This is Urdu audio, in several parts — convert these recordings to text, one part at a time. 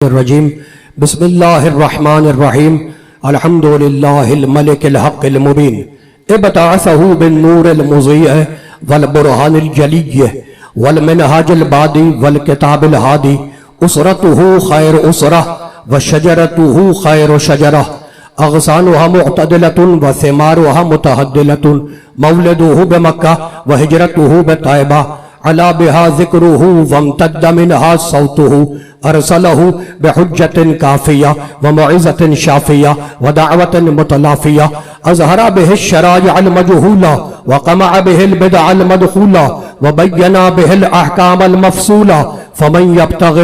الرجیم بسم اللہ الرحمن الرحیم الحمد للہ الملک الحق المبین ابتعثہ بالنور المضیء والبرہان الجلی والمنہاج البادی والکتاب الہادی اسرتہ خیر اسرہ وشجرتہ خیر شجرہ اغصانها معتدلۃ وثمارها متحدلۃ مولدہ بمکہ وہجرتہ بطیبہ علا بہا ذکرہ وامتد منہا صوتہ ارسلہ بحجت کافیہ ومعزت شافیہ ودعوت متلافیہ اظہر بہ الشرائع المجہولہ وقمع بہ البدع المدخولہ وبینا بہ الاحکام المفصولہ فمن یبتغ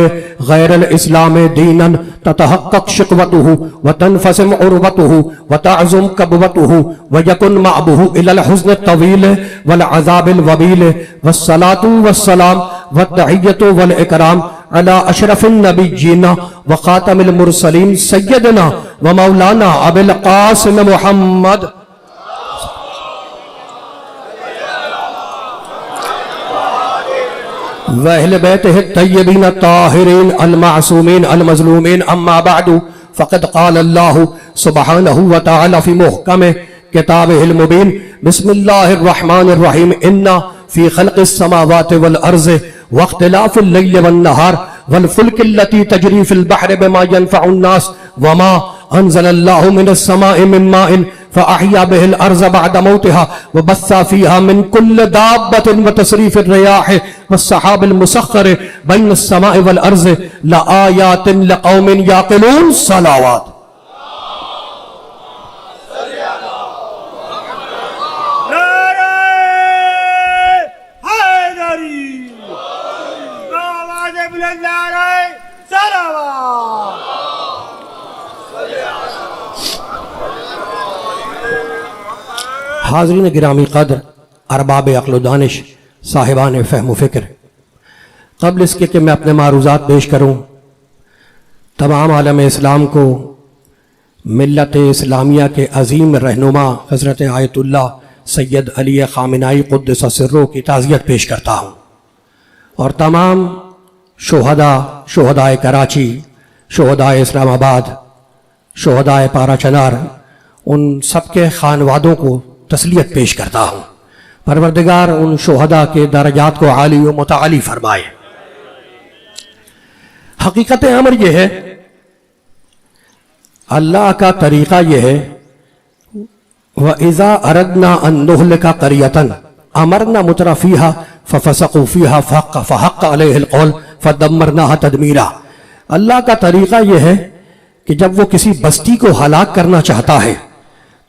غیر الاسلام دینا تتحقق شقوته وتنفسم عروته وتعظم كبوته ويكن معبه إلى الحزن الطويل والعذاب الوبيل والصلاة والسلام والتحية والإكرام على أشرف النبيين وخاتم المرسلين سيدنا ومولانا أبي القاسم محمد وأهل بيته الطيبين الطاهرين المعصومين المظلومين أما بعد فقد قال الله سبحانه وتعالى في محكم كتابه المبين بسم الله الرحمن الرحيم إن في خلق السماوات والأرض واختلاف الليل والنهار والفلك التي تجري في البحر بما ينفع الناس وما أنزل الله من السماء من ماء فأحيا به الأرض بعد موتها وبث فيها من كل دابة وتصريف الرياح والسحاب المسخر بين السماء والأرض لآيات لقوم يعقلون صلوات حاضرین گرامی قدر، ارباب عقل و دانش، صاحبان فہم و فکر، قبل اس کے کہ میں اپنے معروضات پیش کروں، تمام عالم اسلام کو ملت اسلامیہ کے عظیم رہنما حضرت آیت اللہ سید علی خامنائی قدس سرہ کی تعزیت پیش کرتا ہوں، اور تمام شہدائے کراچی، شہدائے اسلام آباد، شہدائے پارا چنار، ان سب کے خانوادوں کو تسلیت پیش کرتا ہوں۔ پروردگار ان شہداء کے درجات کو عالی و متعالی فرمائے۔ حقیقت امر یہ ہے، اللہ کا طریقہ یہ ہے وَإِذَا أَرَدْنَا أَن نُهْلِكَ قَرْيَةً أَمَرْنَا مُتْرَفِيهَا فَفَسَقُوا فِيهَا فَحَقَّ عَلَيْهِ الْقَوْلُ فَدَمَّرْنَاهَا تَدْمِيرًا۔ اللہ کا طریقہ یہ ہے کہ جب وہ کسی بستی کو ہلاک کرنا چاہتا ہے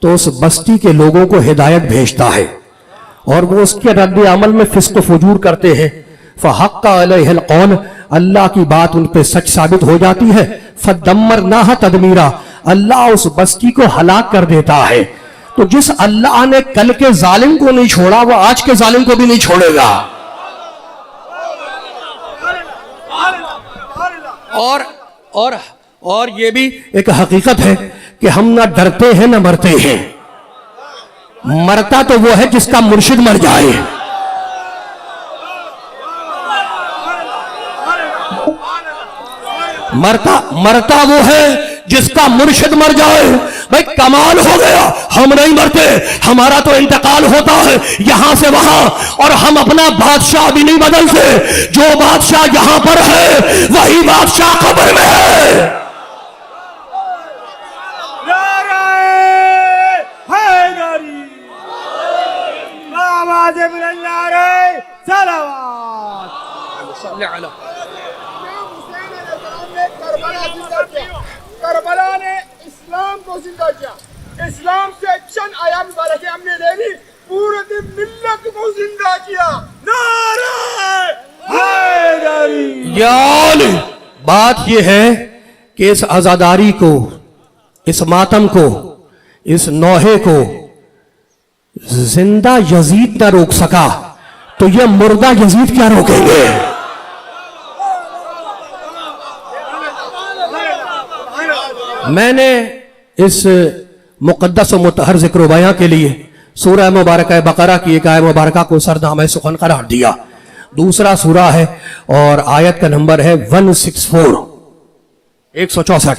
تو اس بستی کے لوگوں کو ہدایت بھیجتا ہے، اور وہ اس کے رد عمل میں فسق و فجور کرتے ہیں، فحق علیہ القول، اللہ کی بات ان پہ سچ ثابت ہو جاتی ہے، فدمرناها تدمیرا، اللہ اس بستی کو ہلاک کر دیتا ہے۔ تو جس اللہ نے کل کے ظالم کو نہیں چھوڑا وہ آج کے ظالم کو بھی نہیں چھوڑے گا۔ اور یہ بھی ایک حقیقت ہے کہ ہم نہ ڈرتے ہیں نہ مرتے ہیں، مرتا تو وہ ہے جس کا مرشد مر جائے۔ مرتا وہ ہے جس کا مرشد مر جائے۔ بھئی کمال ہو گیا، ہم نہیں مرتے، ہمارا تو انتقال ہوتا ہے یہاں سے وہاں، اور ہم اپنا بادشاہ بھی نہیں بدلتے، جو بادشاہ یہاں پر ہے وہی بادشاہ قبر میں ہے۔ کربلا نے اسلام کو زندہ کیا، اسلام سے چند آیات مبارکیں ہم نے لے لی، پورے ملت کو زندہ کیا۔ نعرہ حیدری! یعنی بات یہ ہے کہ اس عزاداری کو، اس ماتم کو، اس نوحے کو زندہ یزید نہ روک سکا تو یہ مردہ یزید کیا روکیں گے؟ میں نے اس مقدس و مطہر ذکر و بیان کے لیے سورہ مبارکہ بقرہ کی ایک آیت مبارکہ کو سرنامہ سخن قرار دیا۔ دوسرا سورہ ہے اور آیت کا نمبر ہے 164۔ 164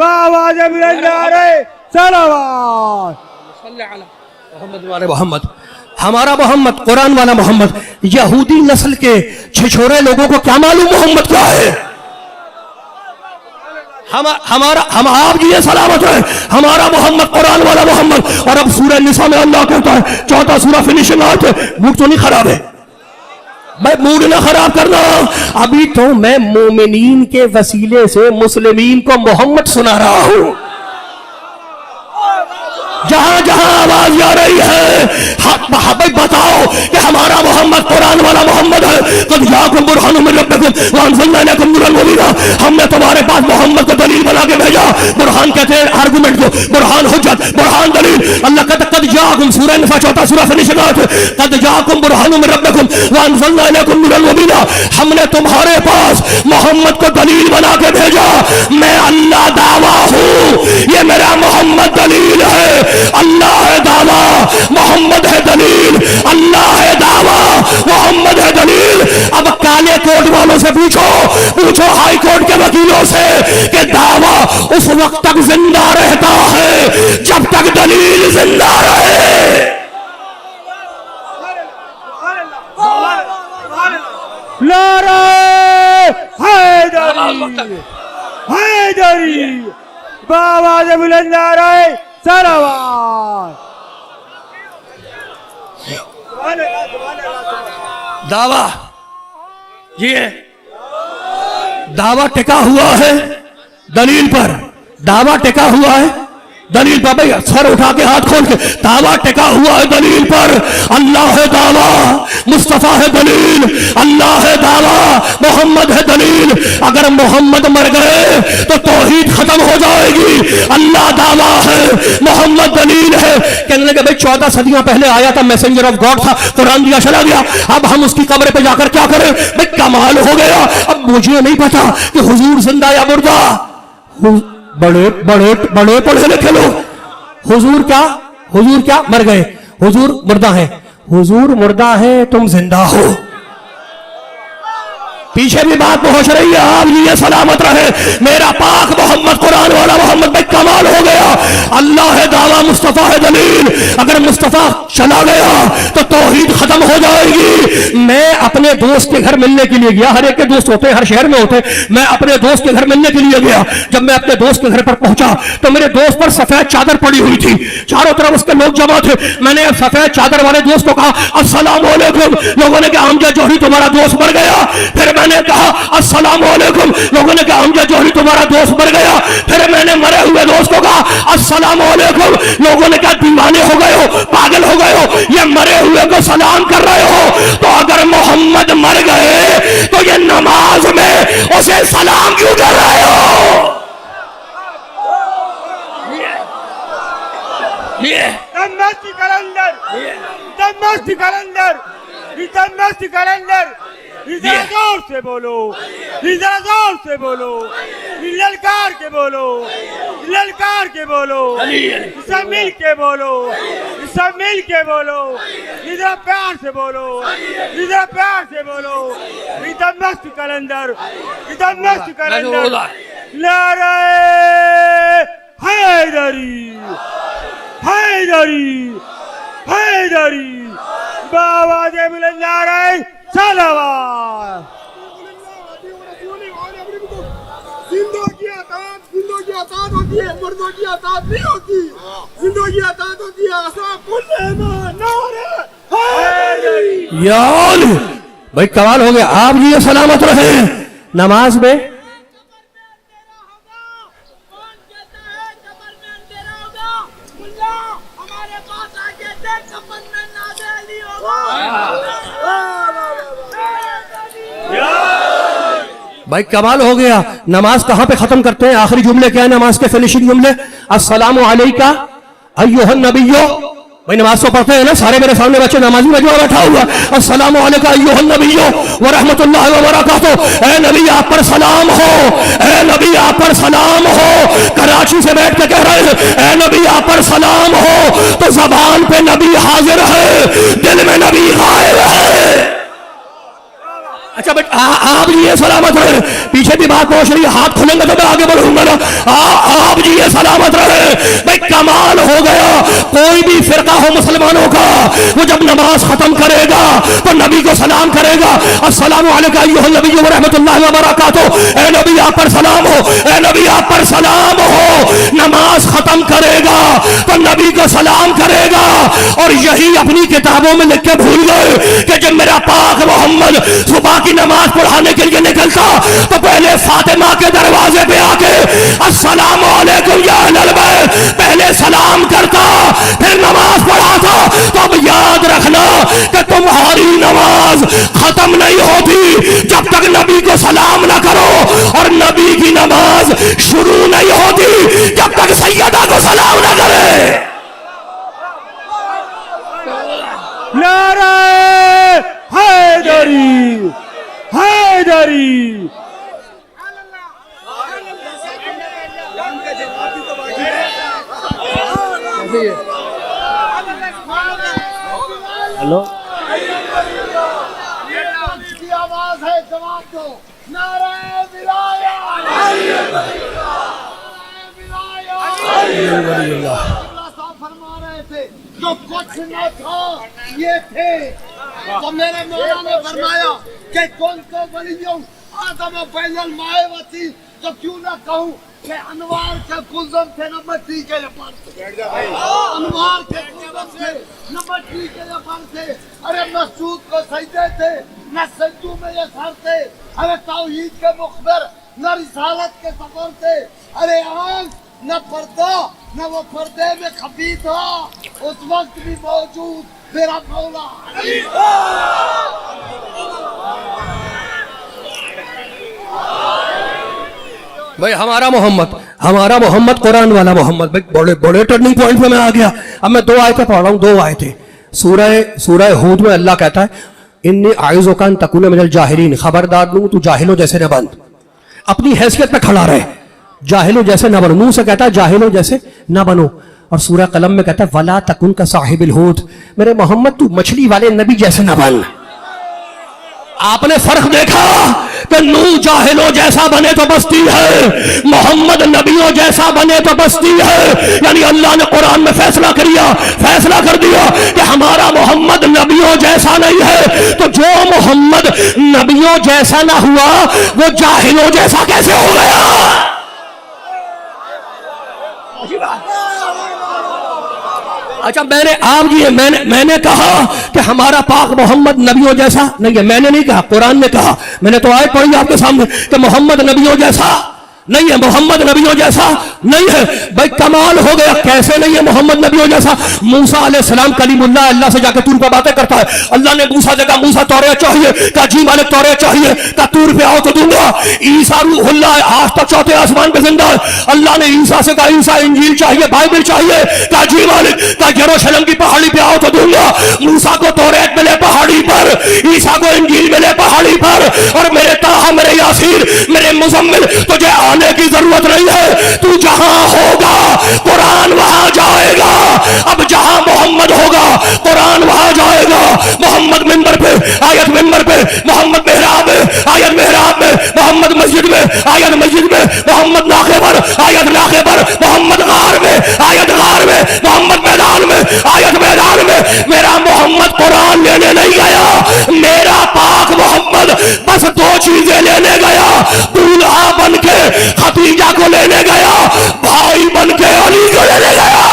بآواز بلند نعرہ صلوات. محمد والے محمد. ہمارا محمد قرآن والا محمد. یہودی نسل کے چھچورے لوگوں کو کیا معلوم محمد کیا ہے؟ ہم آپ یہ سلامت ہے ہمارا محمد قرآن والا محمد. اور اب سورہ نساء میں اللہ کہتا ہے 4 سورہ فنیشنگ آیت ہے. موڈ تو نہیں خراب ہے بھائی, موڈ نہ خراب کرنا. ابھی تو میں مومنین کے وسیلے سے مسلمین کو محمد سنا رہا ہوں. جہاں جہاں آواز جا رہی ہے بھائی بتاؤ کہ ہمارا محمد قرآن والا محمد ہے. قد جاءکم برہان من ربکم وانزلنا الیکم نورا مبینا. ہم نے تمہارے پاس محمد کو دلیل بنا کے بھیجا. برہان کہتے ہیں آرگومنٹ کو, برہان حجت, برہان دلیل. اللہ کہتا ہے قد جاءکم, سورہ نساء 4 سورہ فنیشنگ آیت ہے, قد جاءکم برہان من ربکم وانزلنا الیکم نورا مبینا. ہم نے تمہارے پاس محمد کو دلیل بنا کے بھیجا. میں اللہ دعویٰ ہوں یہ میرا محمد دلیل ہے. اللہ ہے دعویٰ محمد ہے دلیل. اللہ ہے دعویٰ محمد ہے دلیل. اب کالے کوٹ والوں سے پوچھو ہائی کورٹ کے وکیلوں سے کہ دعویٰ اس وقت تک زندہ رہتا ہے جب تک دلیل زندہ رہے. نعرہ حیدری حیدری. بآواز بلند نعرہ صلوات. دعویٰ یہ دعویٰ ٹکا ہوا ہے دلیل پر. دعویٰ ٹکا ہوا ہے دلیل پر. بھائی سر اٹھا کے ہاتھ کھول کے, دعویٰ ٹکا ہوا ہے دلیل پر. اللہ ہے دعویٰ, مصطفیٰ ہے دلیل. اللہ ہے دعویٰ, محمد ہے دلیل. اگر محمد مر گئے تو توحید ختم ہو جائے گی. اللہ دعویٰ ہے, محمد دلیل ہے. کہنے لگے بھائی 14 صدیاں پہلے آیا تھا, میسنجر آف گاڈ تھا, قرآن دیا چلا گیا, اب ہم اس کی قبر پہ جا کر کیا کریں؟ بھائی کمال ہو گیا. اب مجھے نہیں پتا کہ حضور زندہ یا مردہ. بڑے بڑے بڑے پڑھے لکھے لوگ حضور کیا مر گئے, حضور مردہ ہیں. حضور مردہ ہے, تم زندہ ہو. پیچھے بھی بات پہنچ رہی ہے. آپ لیے سلامت رہے میرا پاک محمد قرآن والا محمد. بھائی کمال ہو گیا. اللہ ہے دعویٰ, مصطفیٰ ہے دلیل. اگر مصطفیٰ چلا گیا تو توحید ختم ہو جائے گی. میں اپنے دوست کے گھر ملنے کے لیے گیا. ہر ایک کے دوست ہوتے ہیں, ہر شہر میں ہوتے ہیں. میں اپنے دوست کے گھر ملنے کے لیے گیا. جب میں اپنے دوست کے گھر پر پہنچا تو میرے دوست پر سفید چادر پڑی ہوئی تھی. چاروں طرف اس کے لوگ جمع تھے. میں نے سفید چادر والے دوست کو کہا السلام علیکم. لوگوں نے کہا امجد جوہری تمہارا دوست مر گیا. پھر میں نے کہا السلام علیکم. لوگوں نے کہا امجد جوہری تمہارا دوست مر گیا. پھر میں نے مرے ہوئے دوست کو کہا السلام علیکم. لوگوں نے کہا دیوانے ہو گئے ہو, پاگل ہو گئے ہو, یہ مرے ہوئے کو سلام کر رہے ہو. تو اگر محمد مر گئے تو یہ نماز میں اسے سلام کیوں کر رہے ہو؟ دمشق کلندر دمشق کلندر دمشق کلندر. ذرا زور سے بولو, ذرا زور سے بولو, للکار کے بولو, للکار کے بولو, سب مل کے بولو, سب مل کے بولو, ذرا پیار سے بولو, ذرا پیار سے بولو. دمشق کلندر دمشق کلندر. نعرہ حیدری حیدری حیدری. بآواز بلند نعرہ صلوات. زندگی اطاعت ہوتی ہے, مردوں کی اطاعت نہیں ہوتی. زندگی اطاعت ہوتی ہے. اصحاب الایمان. نعرہ حیدری. یا علی بھائی کمال ہو گیا. آپ یہ سلامت رہے. نماز میں بھائی کمال ہو گیا. نماز کہاں پہ ختم کرتے ہیں؟ آخری جملے کیا ہے نماز کے فنیشنگ جملے؟ السلام علیکہ ایھا النبی. بھائی نماز تو پڑھتے ہیں نا سارے, میرے سامنے بچے نمازی مجموعہ بیٹھا ہوا. السلام علیکہ ایھا النبی ورحمۃ اللہ وبرکاتہ. اے نبی آپ پر سلام ہو, اے نبی آپ پر سلام ہو. کراچی سے بیٹھ کے کہہ رہے ہیں اے نبی آپ پر سلام ہو. تو زبان پہ نبی حاضر ہے, دل میں نبی غائب ہے. اچھا بیٹا آپ جی یہ سلامت رہے, پیچھے بھی بات پہنچ رہی ہے, ہاتھ کھلیں گے تو میں آگے بڑھوں گا نا. آپ جی یہ سلامت رہے. بھائی کمال ہو گیا, کوئی بھی فرقہ ہو مسلمانوں کا, وہ جب نماز ختم کرے گا تو نبی کو سلام کرے گا, السلام علیکم ایھا النبی ورحمۃ اللہ وبرکاتہ, اے نبی آپ پر سلام ہو, اے نبی آپ پر سلام ہو. نماز ختم کرے گا تو نبی کو سلام کرے گا. اور یہی اپنی کتابوں میں لکھ کے بھول گئے کہ جب میرا پاک محمد صبح کی نماز پڑھانے کے لیے نکلتا تو پہلے فاطمہ کے دروازے پہ آ کے السلام علیکم یا اہل البیت پہلے سلام کرتا, پھر نماز پڑھاتا. تو اب یاد رکھنا کہ تمہاری نماز ختم نہیں ہوتی جب تک نبی کو سلام نہ کرو, اور نبی کی نماز شروع نہیں ہوتی جب تک سیدہ کو سلام نہ کرے. نعرہ حیدری حیدری. ہلو کی آواز ہے, جواب دو. نعرہ ولایت, اللہ صاحب فرما رہے تھے جو کچھ نہ تھا یہ تھے. تو میرے مولا نے فرمایا کہ کون کو ولیوں آدم و بین الماء وسیع, تو کیوں نہ کہوں کہ انوار کے کلزم تھے نہ مٹی کے لپڑ تھے, انوار کے کلزم تھے نہ مٹی کے لپڑ تھے. ارے مسعود کو سجدے تھے نہ سجدوں میں یہ سر تھے. ارے توحید کے مخبر نہ رسالت کے سفر تھے. ارے آنکھ نہ پردہ نہ وہ پردے میں خفی تھا, اس وقت بھی موجود میرا مولا. بھائی ہمارا محمد قرآن والا محمد. بھائی بڑے ٹرننگ پوائنٹ پہ میں آ گیا. اب میں 2 آیتیں پڑھ رہا ہوں, 2 آیتیں. سورہ ہود میں اللہ کہتا ہے انی اعوذک ان تکون من الجاہلین, خبردار لوں تو جاہلوں جیسے نہ بن, اپنی حیثیت پہ کھڑا رہے, جاہلوں جیسے نہ بنو. منہ سے کہتا ہے جاہلوں جیسے نہ بنو. اور سورہ قلم میں کہتا ہے ولا تکن کا صاحب الحوت, میرے محمد تو مچھلی والے نبی جیسے نہ بن. آپ نے فرق دیکھا کہ نوح جاہلوں جیسا بنے تو بستی ہے, محمد نبیوں جیسا بنے تو بستی ہے. یعنی اللہ نے قرآن میں فیصلہ کر دیا کہ ہمارا محمد نبیوں جیسا نہیں ہے, تو جو محمد نبیوں جیسا نہ ہوا وہ جاہلوں جیسا کیسے ہو گیا؟ اچھا میں نے کہا کہ ہمارا پاک محمد نبیوں جیسا نہیں ہے. میں نے نہیں کہا, قرآن نے کہا. میں نے تو آیت پڑھی آپ کے سامنے کہ محمد نبیوں جیسا نہیں ہے, محمد نبیوں جیسا نہیں ہے. بھائی کمال ہو گیا, کیسے نہیں ہے محمد نبیوں جیسا؟ موسیٰ علیہ السلام کلیم اللہ, اللہ سے جا کے طور پہ باتیں کرتا ہے. اللہ نے موسیٰ سے کہا موسیٰ توریت چاہیے, کہا جی مالک توریت چاہیے, کہا طور پہ آؤ تو دوں گا. عیسیٰ روح اللہ ہے, آج تک 4تھے آسمان پہ زندہ ہے. اللہ نے عیسیٰ سے کہا عیسیٰ انجیل چاہیے, بائبل چاہیے, کہا جی مالک, کہا یروشلم کی پہاڑی پہ آؤ تو دوں گا. موسیٰ کو توریت ملے پہاڑی پر, عیسیٰ کو انجیل ملے پہاڑی پر. اور میرے طٰہٰ, میرے یاسین, میرے مزمل, تجھے آنے کی ضرورت نہیں ہے, تو جہاں ہوگا قرآن وہاں جائے گا. اب جہاں محمد ہوگا قرآن وہاں جائے گا. محمد منبر پہ, آیت منبر پہ, محمد محراب میں, آیت محراب میں, محمد مسجد میں, آیت مسجد میں, محمد ناقے پر, آیت ناقے پر, محمد غار میں, آیت غار میں, محمد میدان میں, آیت میدان میں. میرا محمد قرآن لینے نہیں گیا, میرا پاک محمد بس 2 چیزیں لینے گیا. دولہا بن کے خدیجہ کو لینے گیا, بھائی بن کے علی کو لینے گیا.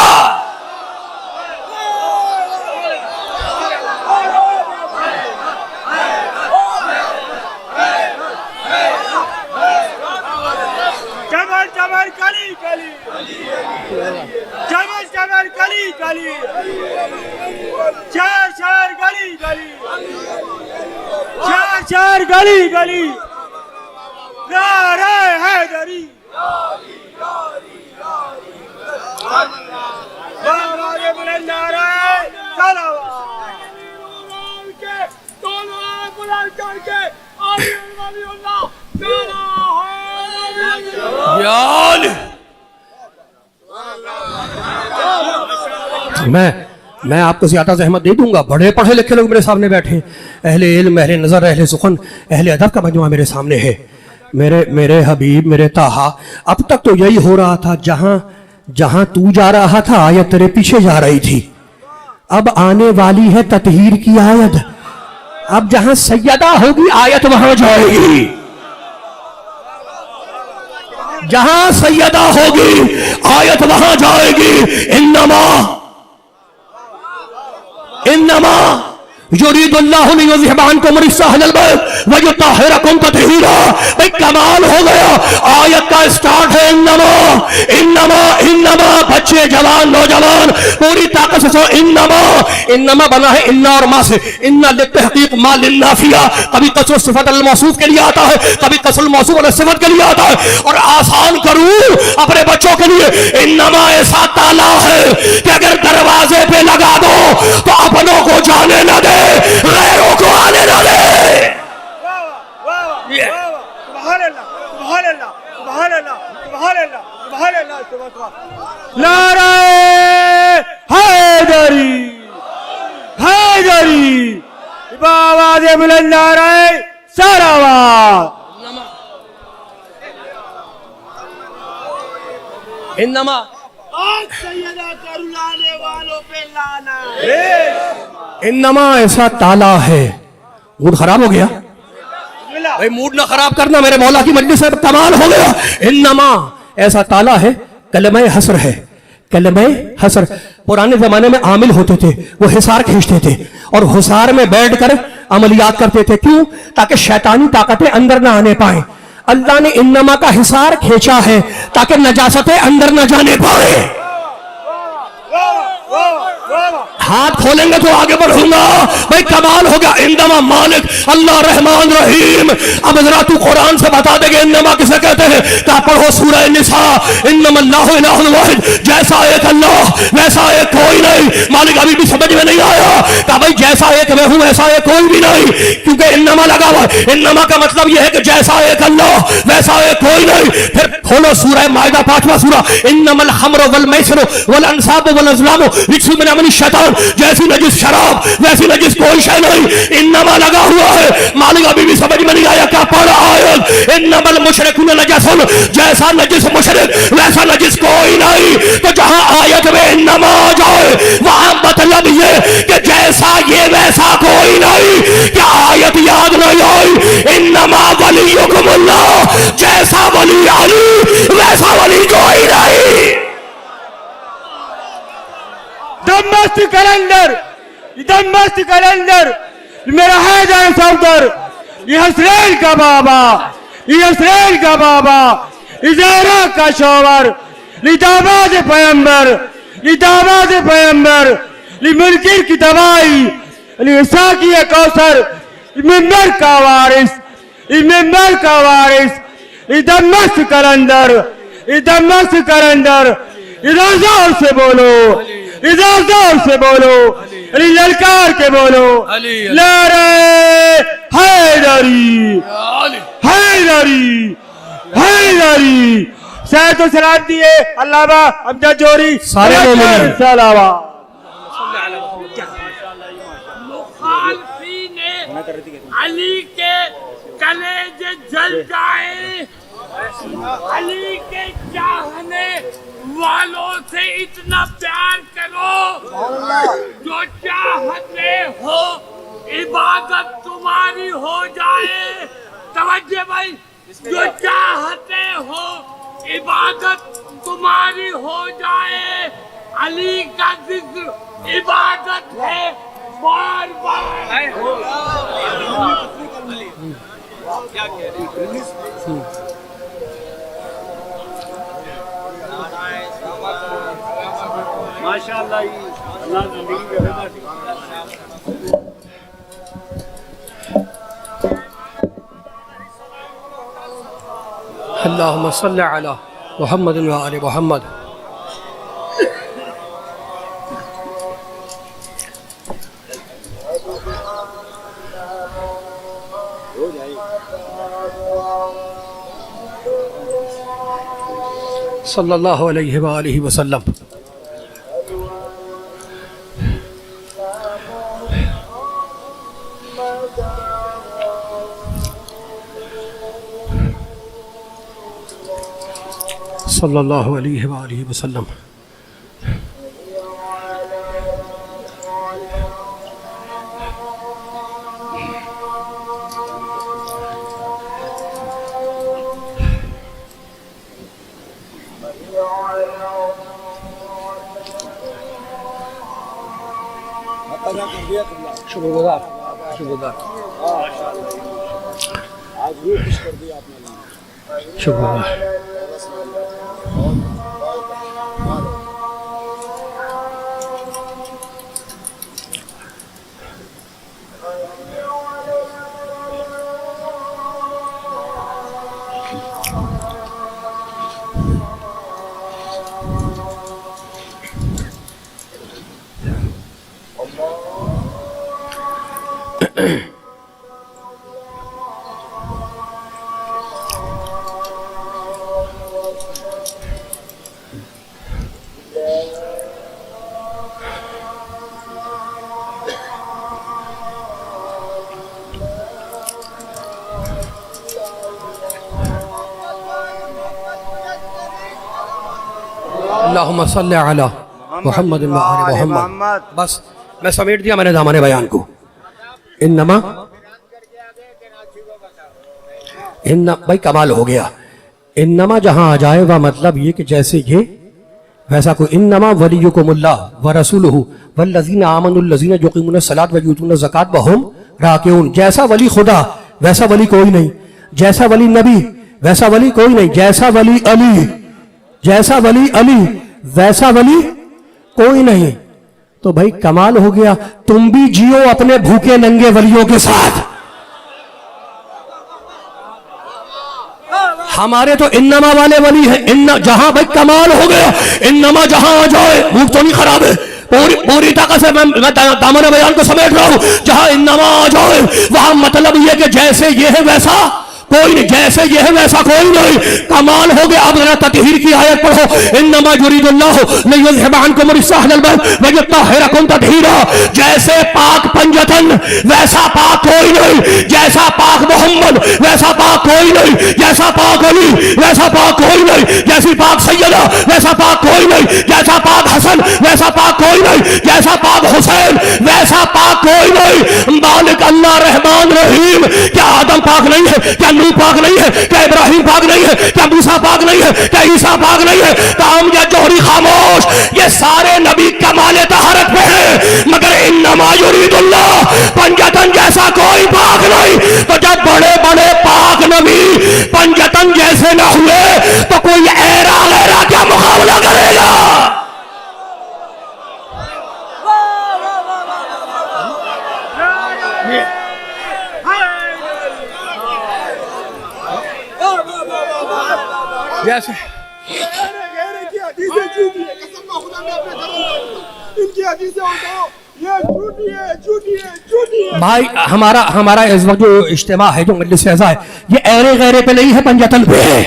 جبل کلی کلی, جبل کلی کلی, شہر گلی گلی, شہر گلی گلی. نعرہ حیدری, نعرہ میں آپ کو زیادہ زحمت دے دوں گا. بڑے پڑھے لکھے لوگ میرے سامنے بیٹھے ہیں, اہل علم, اہل نظر, اہل سخن, اہل ادب کا مجموعہ میرے سامنے ہے. میرے حبیب, میرے طاہا, اب تک تو یہی ہو رہا تھا, جہاں تو جا رہا تھا آیت تیرے پیچھے جا رہی تھی. اب آنے والی ہے تطہیر کی آیت. اب جہاں سیدہ ہوگی آیت وہاں جائے گی. جہاں سیدہ ہوگی آیت وہاں جائے گی. انما یرید اللہ لیذھب عنکم الرجس اہل البیت ویطہرکم تطہیرا. بھئی کمال ہو گیا, آیت کا سٹارٹ ہے انما. بچے, جوان, نوجوان, پوری طاقت سے سو. انما بنا ہے انا اور ما سے. انا للتحقیق ما للنافیہ. کبھی قصر صفت الموصوف کے لیے آتا ہے, کبھی قصر الموصوف الصفت کے لیے آتا ہے. اور آسان کروں اپنے بچوں کے لیے, انما ایسا تالا ہے کہ اگر دروازے پہ لگا دو تو اپنوں کو جانے نہ دے, غیروں کو آنے نہ دے. سبحان اللہ, سبحان اللہ, سبحان اللہ, سبحان اللہ, سبحان اللہ, سبحان اللہ. نعرہ حیدری, حیدری, آواز بلند نعرہ سراوات. انما آج سیدہ کا رلانے والوں پہ لانا. انما ایسا تالا ہے. موڈ خراب ہو گیا بھئی, موڈ نہ خراب کرنا, میرے مولا کی مجلس سے کمال ہو گیا. انما ایسا تالا ہے, کلمہ حصر ہے. کلمہ حصر پرانے زمانے میں عامل ہوتے تھے, وہ حصار کھینچتے تھے اور حصار میں بیٹھ کر عملیات کرتے تھے. کیوں؟ تاکہ شیطانی طاقتیں اندر نہ آنے پائیں. اللہ نے انما کا حصار کھینچا ہے تاکہ نجاستیں اندر نہ جانے پائیں. ہاتھ کھولیں گے تو آگے بڑھوں گا. بھئی کمال ہو گیا. انما مالک, اللہ رحمان رحیم. اب ذرا تو قرآن سے بتا دے گے انما کسے کہتے ہیں. کہا پڑھو سورہ نساء, انما اللہ الہ واحد. جیسا ایک اللہ ویسا ایک کوئی نہیں. مالک ابھی بھی سمجھ میں نہیں آیا. کہا بھئی جیسا ایک میں ہوں ویسا ایک کوئی بھی نہیں, کیونکہ انما لگا ہوا ہے. انما کا مطلب یہ ہے کہ جیسا ایک اللہ ویسا ایک کوئی نہیں. پھر کھولو سورہ مائدہ 5واں سورہ, انما الخمر والمیسر والانصاب والازلام رجس من عمل الشیطان. جیسی نجس شراب ویسی نجس کوئی شے نہیں, انما لگا ہوا ہے. مالک ابھی بھی سمجھ میں نہیں آیا. کیا پڑھا آیت, انما المشرکون نجس. جیسا نجس مشرک ویسا نجس کوئی نہیں. تو جہاں آیت میں انما آ جائے وہاں مطلب یہ کہ جیسا یہ ویسا کوئی نہیں. کیا آیت یاد نہیں آئی, انما ولیکم اللہ. جیسا ولی علی ویسا ولی کوئی نہیں. دمست کلندر, دمست کلندر, میرا حیدر صفدر, یہ حسرین کا بابا, یہ حسرین کا بابا, ازارہ کا شوور, لداماد پیمبر, لداماد پیمبر, لمنکر کی دوائی, لعصا کی کوثر, ممبر کا وارث, ممبر کا وارث, دمست کلندر, دمست کلندر. ادھر زور سے بولو, ادھر زور سے بولو, علی للکار کے بولو, نعرہ حیدری, حیدری, حیدری. صحت و سلام دیے علامہ امجد جوہری, سارے مومنین. سلامات. مخالفین علی کے کلیجے جل جائے, علی کے چاہنے والوں سے اتنا پیار کرو جو چاہتے ہو عبادت تمہاری ہو جائے. توجہ بھائی, جو چاہتے ہو عبادت تمہاری ہو جائے. علی کا ذکر عبادت ہے بار بار. ماشاءاللہ, اللہ زندگی میں رہنا. اللہم صلی علی محمد و آل محمد. صلی اللہ علیہ وآلہ وسلم. صلی اللہ علیہ وآلہ وسلم. شکر گزار شکر گزار. اللہم صلی علی محمد و آل محمد. بس میں سمیٹ دیا میں نے دامن بیان کو. انما بھائی کمال ہو گیا. انما جہاں آ جائے وہ مطلب یہ کہ جیسے یہ ویسا کوئی. انما ولیکم اللہ ورسولہ والذین آمنوا الذین یقیمون الصلاۃ ویؤتون الزکاۃ وہم راکعون. جیسا ولی خدا ویسا ولی کوئی نہیں. جیسا ولی نبی ویسا ولی کوئی نہیں. جیسا ولی علی ویسا ولی کوئی نہیں. تو بھائی کمال ہو گیا. تم بھی جیو اپنے بھوکے ننگے ولیوں کے ساتھ. ہمارے تو انما والے ولی ہیں. جہاں بھائی کمال ہو گیا. انما جہاں آ جائے. بھوک تو نہیں خراب ہے. پوری طاقت سے میں دامن بیان کو سمیٹ رہا ہوں. جہاں انما آ جائے وہاں مطلب یہ کہ جیسے یہ ہے ویسا کوئی نہیں. جیسے یہ ہے ویسا کوئی نہیں. کمال ہو گیا. اب ذرا تطہیر کی آیت پڑھو. انما یرید اللہ لیذھب عنکم الرجس اہل البیت ویطہرکم تطہیرا. جیسے پاک پنجتن ویسا پاک کوئی نہیں. جیسا پاک محمد ویسا پاک کوئی نہیں. جیسا پاک علی ویسا پاک کوئی نہیں. جیسی پاک سیدہ ویسا پاک کوئی نہیں. جیسا پاک حسن ویسا پاک کوئی نہیں. جیسا پاک حسین ویسا پاک کوئی نہیں. مالک اللہ رحمان رحیم. کیا آدم پاک نہیں ہے؟ کیا نوح پاک نہیں ہے؟ کیا ابراہیم پاک نہیں ہے؟ کیا موسیٰ پاک نہیں ہے؟ کیا عیسیٰ پاک نہیں ہے؟ تاہم یا جوہری خاموش. یہ سارے نبی کمال طہارت پہ ہیں. مگر انما یرید اللہ پنجتن جیسا کوئی پاک نہیں. تو جب بڑے بڑے پاک نبی پنجتن جیسے نہ ہوئے تو کوئی ایرا غیرہ کیا مقابلہ کرے گا؟ جیسے کی حدیثیں جھوٹی ہے. قسم خدا میں اپنے گھر میں ان کی حدیثیں اٹھاؤ. یہ جھوٹی ہے. بھائی ہمارا اس وقت جو اجتماع ہے جو مجلس اعزا ہے یہ ایرے غیرے پہ نہیں ہے پنجتن پہ ہے.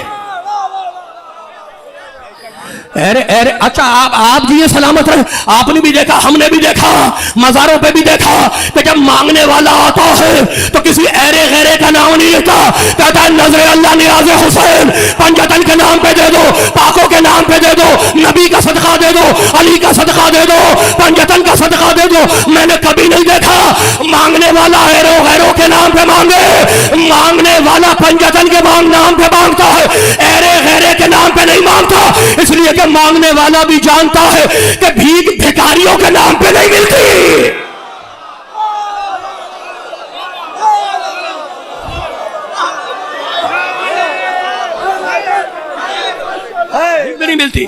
اچھا آپ جی سلامت رہے. آپ نے بھی دیکھا ہم نے بھی دیکھا مزاروں پہ بھی دیکھا کہ جب مانگنے والا آتا ہے تو کسی ایرے غیرے کا نام نہیں لیتا. کہتا ہے نظر اللہ نیاز حسین پنجتن کے نام پہ دے دو. پاکوں کے نام پہ دے دو. نبی کا صدقہ دے دو. علی کا صدقہ دے دو. پنجتن کا صدقہ دے دو. میں نے کبھی نہیں دیکھا مانگنے والا غیروں کے نام پہ مانگے. مانگنے والا پنجتن کے نام پہ مانگتا ہے. ایرے غیرے کے نام پہ نہیں مانگتا. اس لیے کہ مانگنے والا بھی جانتا ہے کہ بھیک بھکاریوں کے نام پہ نہیں ملتی. نہیں ملتی.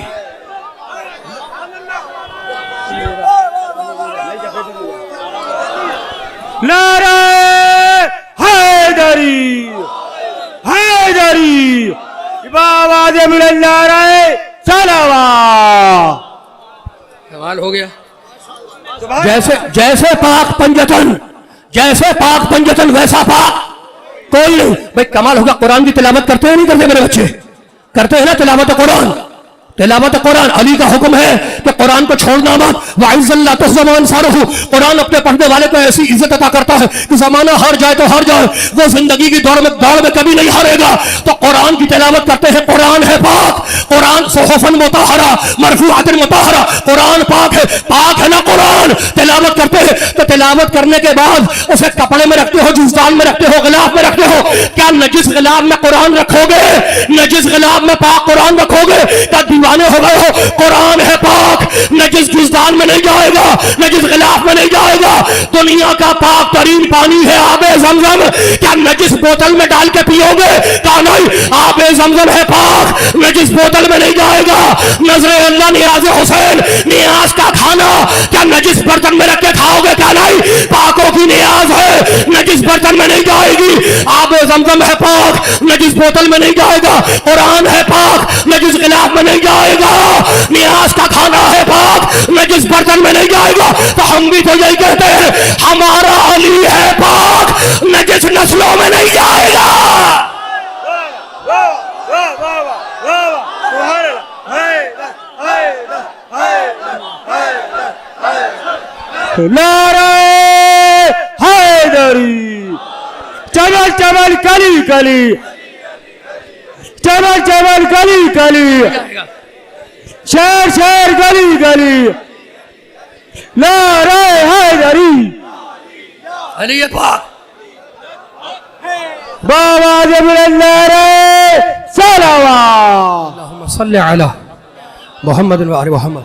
نعرہ حیدری حیدری بآواز بلند نعرہ صلوات. کمال ہو گیا. جیسے پاک پنجتن ویسا پاک کوئی نہیں. بھائی کمال ہوگا. قرآن کی تلاوت کرتے ہیں نہیں کرتے میرے بچے؟ کرتے ہیں نا تلاوت قرآن. تلاوت قرآن علی کا حکم ہے کہ قرآن کو چھوڑنا مت. وَعِزَّ اللَّهُ تُحْزَمُ أَنصَارُهُ. قرآن اپنے پڑھنے والے کو ایسی عزت عطا کرتا ہے کہ زمانہ ہار جائے تو ہار جائے, وہ زندگی کی دوڑ میں کبھی نہیں ہارے گا. تو قرآن کی تلاوت کرتے ہیں. قرآن ہے پاک, قرآن صحف مطہرہ مرفوعۃ مطہرہ, قرآن پاک ہے نا قرآن. تلاوت کرتے ہیں تو تلاوت کرنے کے بعد اسے کپڑے میں رکھتے ہو, جوزدان میں رکھتے ہو, غلاف میں رکھتے ہو. کیا نجس غلاف میں قرآن رکھو گے؟ نجس غلاف میں پاک قرآن رکھو گے؟ کیا دیوانے ہو گئے ہو؟ قرآن ہے پاک, نجس جوزدان میں نہیں جائے گا, نجس غلاف میں نہیں جائے گا. دنیا کا پاک ترین پانی ہے آب زمزم. کیا نجس بوتل میں ڈال کے پیو گے؟ کہا نہیں, آب زمزم ہے پاک, نجس بوتل میں نہیں جائے گا. نظر اللہ نیاز حسین, نیاز کا کھانا کیا نجس برتن میں رکھ کے کھاؤ گے؟ کہا نہیں, پاکوں کی نیاز ہے, نجس برتن میں نہیں جائے گی. آب زمزم ہے پاک, نجس بوتل میں نہیں جائے گا. قرآن ہے پاک, نجس غلاف میں نہیں جائے گا. نیاز کا کھانا ہے پاک, نجس برتن میں نہیں جائے گا. تو ہم بھی تو یہی کہتے ہیں, ہمارا علی ہے پاک, نجس نسلوں میں نہیں جائے گا. نعرہ حیدری, چمل چمل کلی کلی, چمل چمل کلی کلی, شہر شہر گلی گلی, نعرہ حیدری. علی پاک. بابا جبل نعرہ صلوات. اللہم صلی علی محمد و آل محمد.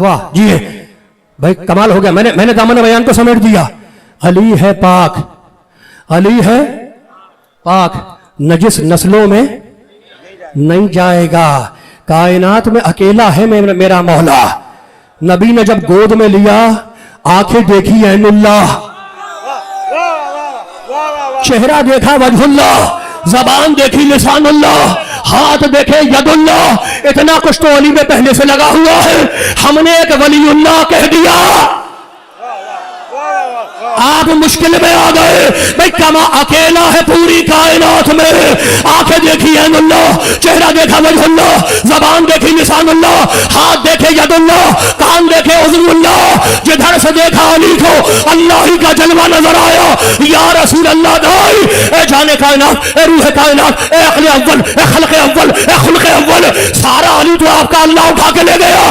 واہ جی بھائی کمال ہو گیا. میں نے دامن بیان کو سمیٹ دیا. علی ہے پاک, علی ہے پاک, نجس نسلوں میں نہیں جائے گا. کائنات میں اکیلا ہے میرا مولا. نبی نے جب گود میں لیا, آنکھیں دیکھی عین اللہ, چہرہ دیکھا وجہ اللہ, زبان دیکھی لسان اللہ, ہاتھ دیکھے ید اللہ. اتنا کچھ تو علی میں پہلے سے لگا ہوا ہے. ہم نے ایک ولی اللہ کہہ دیا, آپ مشکل میں آ گئے. بھئی کما اکیلا ہے پوری کائنات میں. آنکھیں دیکھی عین اللہ, چہرہ دیکھا وجہ اللہ, زبان دیکھی لسان اللہ, ہاتھ دیکھے ید اللہ, کان دیکھے عضو اللہ. جدھر سے دیکھا علی کو اللہ ہی کا جلوہ نظر آیا. یا رسول اللہ دائی, اے جان کائنات, اے روح کائنات, اے عقل اول, اے خلق اول, اے خلق اول, سارا علی تو آپ کا اللہ اٹھا کے لے گیا.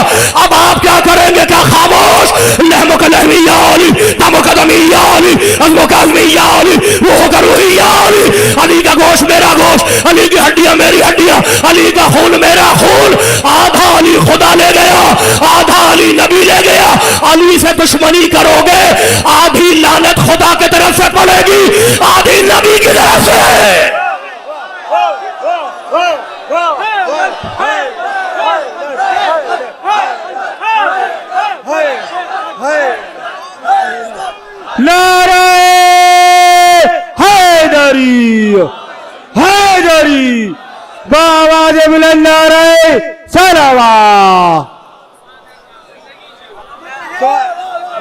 اب آپ کیا کریں گے؟ کیا خاموش؟ لہمو کا لہمی یا علی, دمو کا دمی یا علی, عظمو کا عظمی یا علی, روحو کا روحی یا علی. علی کا گوشت میرا گوشت, علی کی ہڈیاں میری ہڈیاں, علی کا خون میرا خون. آدھا علی خدا لے گیا, آدھا علی نبی لے گیا. علی سے دشمنی کرو گے, آدھی لعنت خدا کی طرف سے پڑے گی, آدھی نبی کی طرف سے. نعرہ حیدری, حیدری, بابا جبل نعرہ صلوات.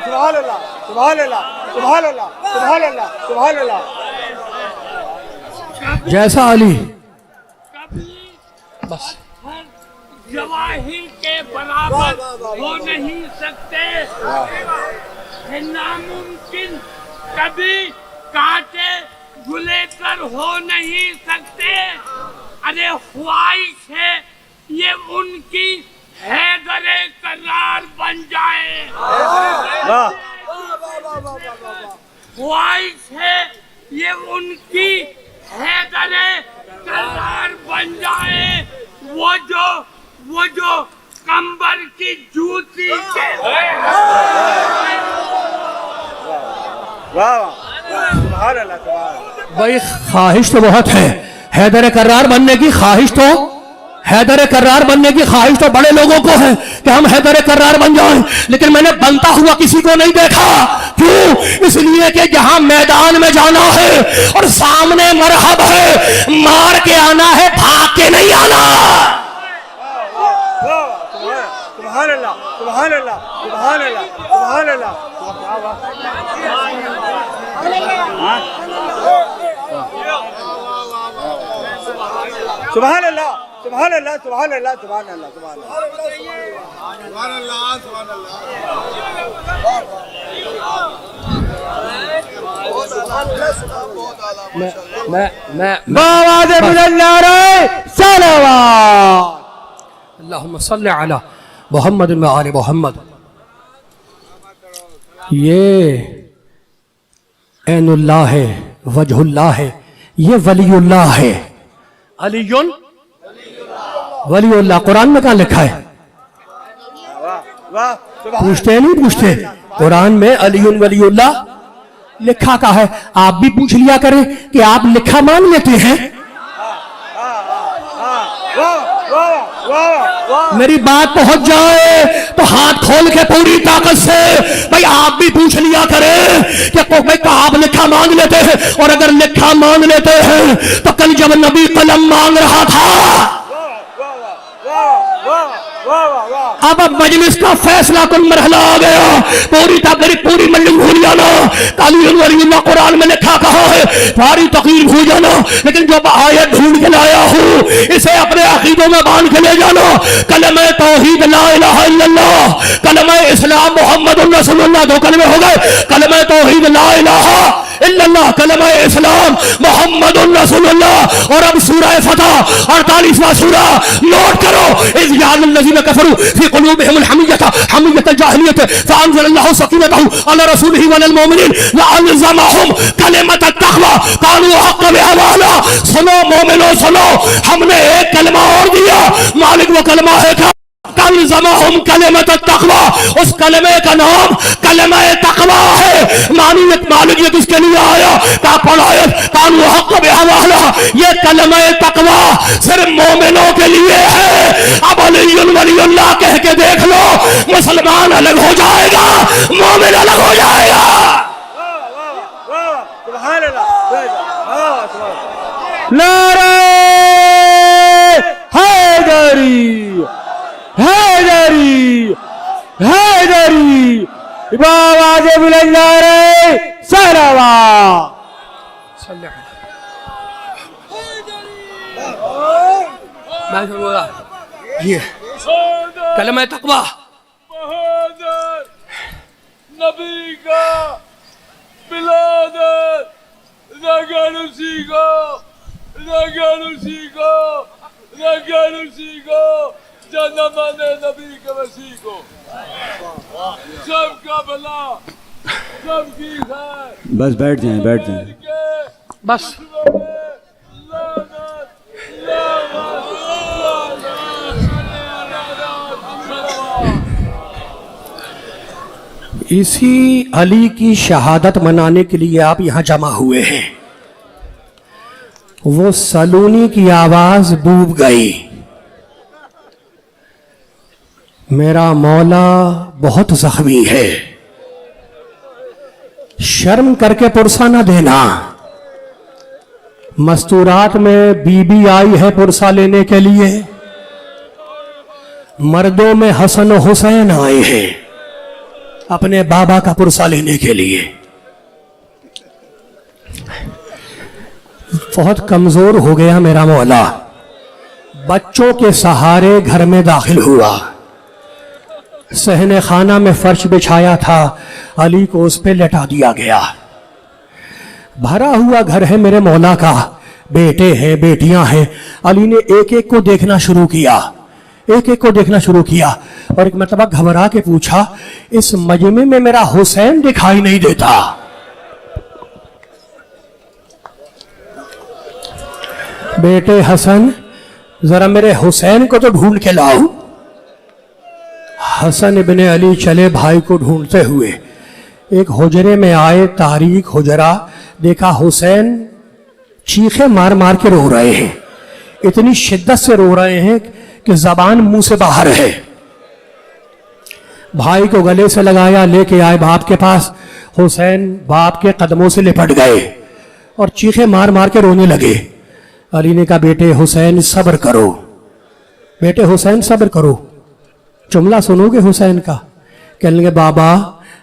سبحان اللہ, سبحان اللہ, سبحان اللہ, سبحان اللہ, سبحان اللہ. جیسا علی بس جواہر کے برابر ہو نہیں سکتے, ہے ناممکن. کبھی کانٹے گلے کر ہو نہیں سکتے. ارے خواہش ہے یہ ان کی حیدر کرار بن جائے. خواہش ہے یہ ان کی حیدر کرار بن جائے. وہ جو کمبر کی جوتی کے بھائی خواہش تو بہت ہے, حیدر کرار بننے کی خواہش تو, حیدر کرار بننے کی خواہش تو بڑے لوگوں کو ہے کہ ہم حیدر کرار بن جائیں, لیکن میں نے بنتا ہوا کسی کو نہیں دیکھا. کیوں؟ اس لیے کہ جہاں میدان میں جانا ہے اور سامنے مرحب ہے, مار کے آنا ہے, بھاگ کے نہیں آنا. سبحان اللہ, سبحان اللہ, سبحان اللہ, سبحان اللہ. سبحان اللہ سبحان اللہ سبحان اللہ سبحان اللہ سبحان اللہ بآواز بلند نعرہ صلوات. اللہم صلی علی محمد و آل محمد. یہ عین اللہ ہے، وجہ اللہ ہے، یہ ولی اللہ ہے. علی ولی اللہ قرآن میں کہاں لکھا ہے؟ واہ سبحان پوچھتے ہیں نہیں پوچھتے؟ قرآن میں علی ولی اللہ لکھا کا ہے. آپ بھی پوچھ لیا کریں کہ آپ لکھا مان لیتے ہیں. میری بات پہنچ جائے تو ہاتھ کھول کے پوری طاقت سے بھائی آپ بھی پوچھ لیا کریں کہ آپ لکھا مانگ لیتے ہیں. اور اگر لکھا مانگ لیتے ہیں تو کل جب نبی قلم مانگ رہا تھا اب مجلس کا فیصلہ کن مرحلہ آ گیا. پوری مجلس بھول جانا علی ولی اللہ قرآن میں لکھا کہا ہے، ساری تقریر بھول جانا، لیکن جو آیت ڈھونڈ کے لایا ہوں اسے اپنے عقیدوں میں باندھ کے لے جانا. کلمہ توحید لا الہ الا اللہ، کلمہ اسلام محمد رسول اللہ، دو کلمے ہو گئے. کلمہ توحید لا الہ الا اللہ، کلمہ اسلام محمد رسول اللہ. اور اب سورہ فتح 48واں سورہ نوٹ کرو. اذ جعل الذین کفروا فی قلوبہم الحمیۃ حمیۃ الجاہلیۃ فانزل اللہ سکینتہ علی رسولہ وعلی المؤمنین وانزمہم کلمۃ التقوی قالوا حق بحوالا. سنو مومنو سنو، ہم نے ایک کلمہ اور دیا، مالک وہ کلمہ ہے کیا؟ انزمہم کلمۃ التقوی، اس کلمے کا نام کلمہ تقوی ہے. مالک یہ کس کے لیے آیا؟ کہا پڑھایت قالوا حق بحوالا. یہ کلمہ تقوی صرف مومنوں کے لیے ہے. اب علی ولی اللہ کہہ کے دیکھ لو، مسلمان الگ ہو جائے گا، مومن الگ ہو جائے گا. سبحان اللہ. نعرہ حیدری حیدری حیدری بآواز بلند نعرہ صلوات. یہ کلمہ تقوی بہادر نبی کا بلادر رگن سیکھو جنمان نبی کے وسیع کو، سب کا بھلا سب کی خیر. بس بیٹھ جائیں بیٹھ جائیں. بس. اسی علی کی شہادت منانے کے لیے آپ یہاں جمع ہوئے ہیں. وہ سلونی کی آواز ڈوب گئی. میرا مولا بہت زخمی ہے، شرم کر کے پرسہ نہ دینا. مستورات میں بی بی آئی ہے پرسہ لینے کے لیے، مردوں میں حسن و حسین آئے ہیں اپنے بابا کا پرسہ لینے کے لیے. بہت کمزور ہو گیا میرا مولا، بچوں کے سہارے گھر میں داخل ہوا. صحن خانہ میں فرش بچھایا تھا، علی کو اس پہ لٹا دیا گیا. بھرا ہوا گھر ہے میرے مولا کا، بیٹے ہیں بیٹیاں ہیں. علی نے ایک ایک کو دیکھنا شروع کیا، ایک ایک کو دیکھنا شروع کیا. اور ایک مرتبہ گھبرا کے پوچھا، اس مجمع میں میرا حسین دکھائی نہیں دیتا. بیٹے حسن ذرا میرے حسین کو تو ڈھونڈ کے لاؤ. حسن ابن علی چلے بھائی کو ڈھونڈتے ہوئے. ایک حجرے میں آئے، تاریک حجرہ، دیکھا حسین چیخے مار مار کے رو رہے ہیں. اتنی شدت سے رو رہے ہیں کہ زبان منہ سے باہر ہے. بھائی کو گلے سے لگایا، لے کے آئے باپ کے پاس. حسین باپ کے قدموں سے لپٹ گئے اور چیخے مار مار کے رونے لگے. علی نے کہا بیٹے حسین صبر کرو، بیٹے حسین صبر کرو. جملہ سنو گے حسین کا؟ کہنے لگے بابا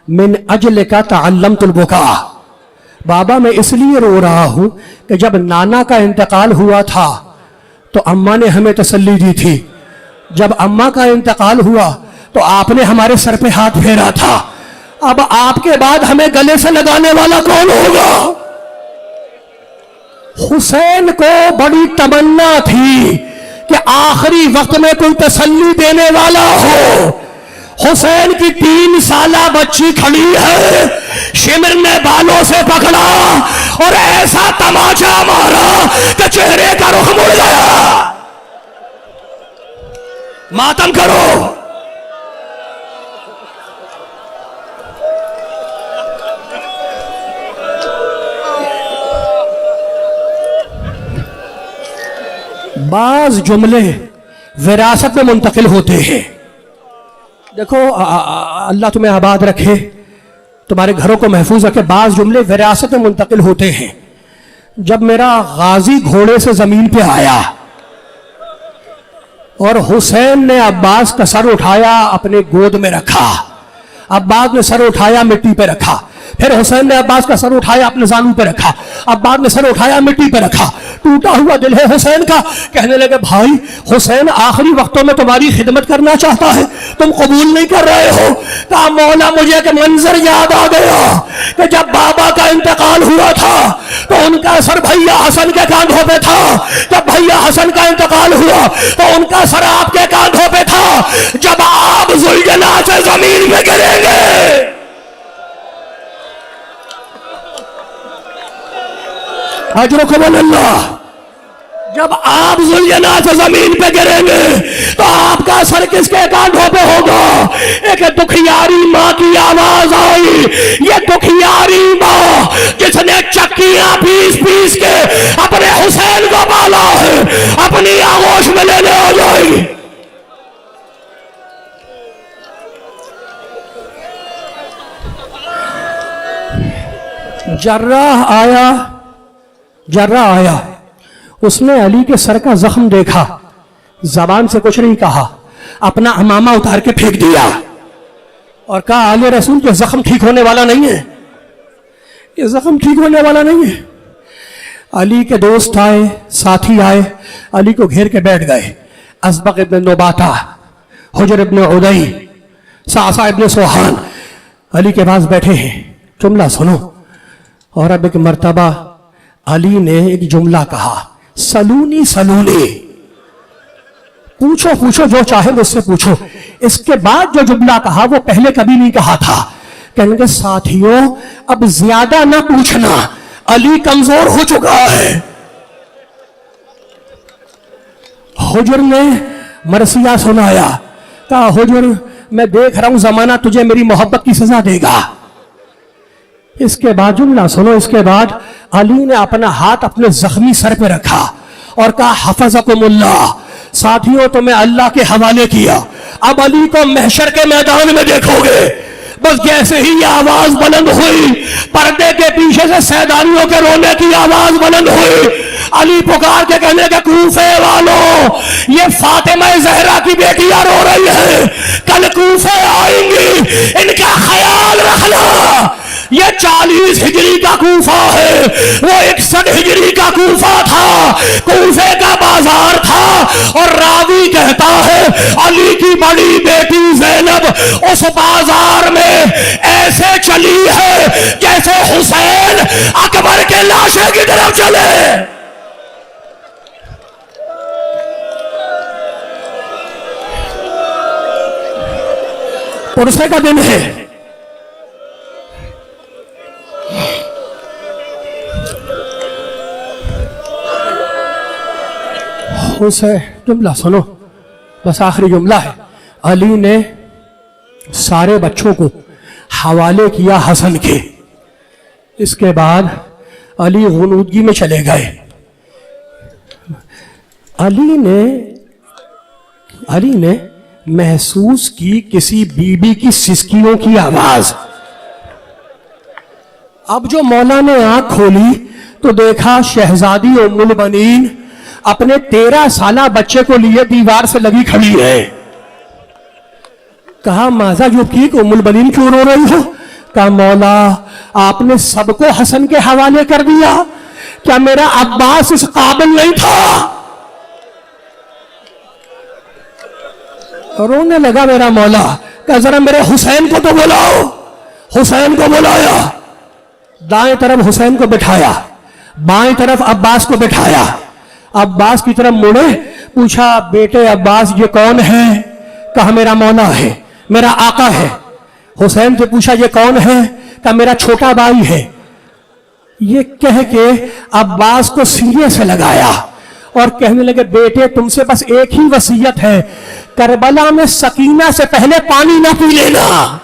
من اجل کا تعلمت البکا. بابا میں اس لیے رو رہا ہوں کہ جب نانا کا انتقال ہوا تھا تو اماں نے ہمیں تسلی دی تھی، جب اماں کا انتقال ہوا تو آپ نے ہمارے سر پہ ہاتھ پھیرا تھا، اب آپ کے بعد ہمیں گلے سے لگانے والا کون ہوگا؟ حسین کو بڑی تمنا تھی کہ آخری وقت میں کوئی تسلی دینے والا ہو۔ حسین کی 3 سالہ بچی کھڑی ہے، شمر نے بالوں سے پکڑا اور ایسا تماچا مارا کہ چہرے کا رخ مڑ گیا۔ ماتم کرو۔ بعض جملے وراثت میں منتقل ہوتے ہیں۔ دیکھو اللہ تمہیں آباد رکھے، تمہارے گھروں کو محفوظ رکھے، بعض جملے وراثت میں منتقل ہوتے ہیں۔ جب میرا غازی گھوڑے سے زمین پہ آیا اور حسین نے عباس کا سر اٹھایا اپنے گود میں رکھا، عباس نے سر اٹھایا مٹی پہ رکھا، پھر حسین نے عباس کا سر اٹھایا اپنے زانو پہ رکھا، عباس نے سر اٹھایا مٹی پہ رکھا، ٹوٹا ہوا دل ہے حسین کا۔ کہنے لگے بھائی حسین آخری وقتوں میں تمہاری خدمت کرنا چاہتا ہے، تم قبول نہیں کر رہے ہو۔ کہا مولا مجھے کہ منظر یاد آ گیا کہ جب بابا کا انتقال ہوا تھا تو ان کا سر بھیا حسن کے کاندھوں پہ تھا، جب بھیا حسن کا انتقال ہوا تو ان کا سر آپ کے کاندھوں پہ تھا، جب آپ ذوالجلال سے زمین پہ گریں گے اجرکم اللہ، جب آپ ذوالجلال سے زمین پہ گریں گے تو آپ کا سر کس کے کاندھوں پہ ہوگا؟ ایک دکھیاری ماں کی آواز آئی، یہ دکھیاری ماں جس نے چکیاں پیس پیس کے اپنے حسین کو پالا ہے، اپنی آغوش میں لینے آ جائے گی۔ جراح آیا، اس نے علی کے سر کا زخم دیکھا، زبان سے کچھ نہیں کہا، اپنا عمامہ اتار کے پھینک دیا اور کہا آل رسول یہ زخم ٹھیک ہونے والا نہیں ہے، یہ زخم ٹھیک ہونے والا نہیں ہے۔ علی کے دوست آئے، ساتھی آئے، علی کو گھیر کے بیٹھ گئے، ازبق ابن نباتہ، حجر ابن عدی، صعصع ابن سوحان علی کے پاس بیٹھے ہیں۔ جملہ سنو۔ اور اب ایک مرتبہ علی نے ایک جملہ کہا، سلونی سلونی، پوچھو پوچھو جو چاہے مجھ سے پوچھو۔ اس کے بعد جو جملہ کہا وہ پہلے کبھی نہیں کہا تھا، کہیں گے ساتھیوں اب زیادہ نہ پوچھنا، علی کمزور ہو چکا ہے۔ حجر نے مرثیہ سنایا، کہا حجر میں دیکھ رہا ہوں زمانہ تجھے میری محبت کی سزا دے گا۔ اس کے بعد جملہ سنو، اس کے بعد علی نے اپنا ہاتھ اپنے زخمی سر پہ رکھا اور کہا حفظکم اللہ، ساتھیوں تمہیں اللہ کے حوالے کیا، اب علی کو محشر کے میدان میں دیکھو گے۔ بس جیسے ہی یہ آواز بلند ہوئی، پردے کے پیچھے سے سیدانیوں کے رونے کی آواز بلند ہوئی، علی پکار کے کہنے کہ کوفے والوں یہ فاطمہ زہرا کی بیٹیاں رو رہی ہیں، کل کوفے آئیں گی، ان کا خیال رکھنا۔ یہ 40 ہجری کا کوفہ ہے، وہ 61 ہجری کا کوفہ تھا، کوفے کا بازار تھا، اور راوی کہتا ہے علی کی بڑی بیٹی زینب اس بازار میں ایسے چلی ہے جیسے حسین اکبر کے لاشے کی طرف چلے۔ پرسے کا دن ہے، اسے جملہ سنو، بس آخری جملہ ہے۔ علی نے سارے بچوں کو حوالے کیا حسن کے۔ اس کے بعد علی غنودگی میں چلے گئے۔ علی نے محسوس کی کسی بی بی کی سسکیوں کی آواز۔ اب جو مولا نے آنکھ کھولی تو دیکھا شہزادی ام البنین اپنے 13 سالہ بچے کو لیے دیوار سے لگی کھڑی ہے۔ کہا ماذا یبکیک، ام البنین کیوں رو رہی ہو؟ کہا مولا آپ نے سب کو حسن کے حوالے کر دیا، کیا میرا عباس اس قابل نہیں تھا؟ رونے لگا میرا مولا کہ ذرا میرے حسین کو تو بلاؤ. حسین کو بلایا, دائیں طرف حسین کو بٹھایا, بائیں طرف عباس کو بٹھایا. عباس کی طرف مڑے, پوچھا بیٹے عباس یہ کون ہے؟ کہا میرا مولا ہے, میرا آقا ہے. حسین سے پوچھا یہ کون ہے؟ کہا میرا چھوٹا بھائی ہے. یہ کہہ کے عباس کو سینے سے لگایا اور کہنے لگے بیٹے تم سے بس ایک ہی وصیت ہے, کربلا میں سکینہ سے پہلے پانی نہ پی لینا.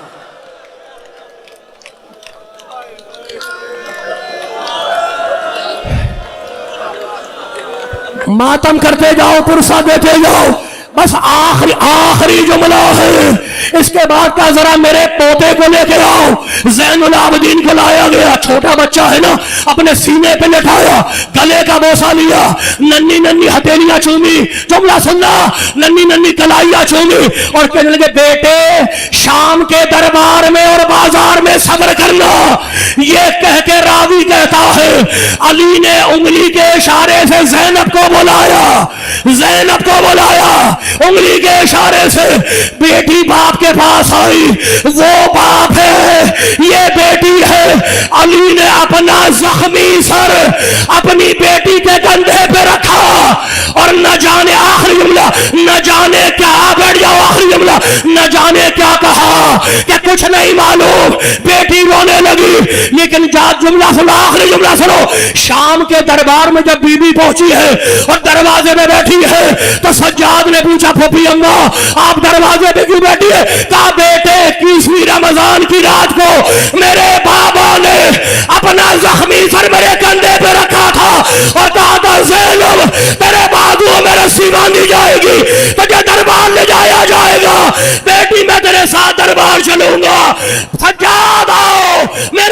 ماتم کرتے جاؤ, پرسہ دیتے جاؤ, بس آخری جملہ ہے. اس کے بعد کا ذرا میرے پوتے کو لے کے آؤ. زین العابدین کو لایا گیا, چھوٹا بچہ ہے نا, اپنے سینے پہ لٹایا, گلے کا بوسہ لیا, ننی ننی ہتھیلیاں چومی. جملہ سننا, ننی ننی کلائیاں چومی اور کہنے لگے بیٹے شام کے دربار میں اور بازار میں صبر کرنا. یہ کہہ کے راوی کہتا ہے علی نے انگلی کے اشارے سے زینب کو بلایا, زینب کو بلایا انگلی کے اشارے سے. بیٹی باپ کے پاس آئی, وہ باپ ہے, یہ بیٹی ہے. علی نے اپنا زخمی سر اپنی بیٹی کے کندھے پہ رکھا اور نہ جانے آخری جملہ, نہ جانے کیا, بیٹھ جاؤ, آخری جملہ, نہ جانے کیا کہا کہ کچھ نہیں معلوم. بیٹی رونے لگی, لیکن جملہ سنو, آخری جملہ سنو. شام کے دربار میں جب بی بی پہنچی ہے اور دروازے میں بیٹھی ہے تو سجاد نے پوچھا پھوپھی اماں آپ دروازے پہ کیوں بیٹھی ہے؟ کہا بیٹے 21ویں رمضان کی رات کو میرے بابا نے اپنا زخمی سر میرے کندھے پہ رکھا تھا اور کہا تھا زینب تیرے بازو میں رسی باندھی جائے گی, تجھے دربار لے جایا جائے گا. بیٹی میں تیرے ساتھ دربار چلوں گا. سجاد آؤ.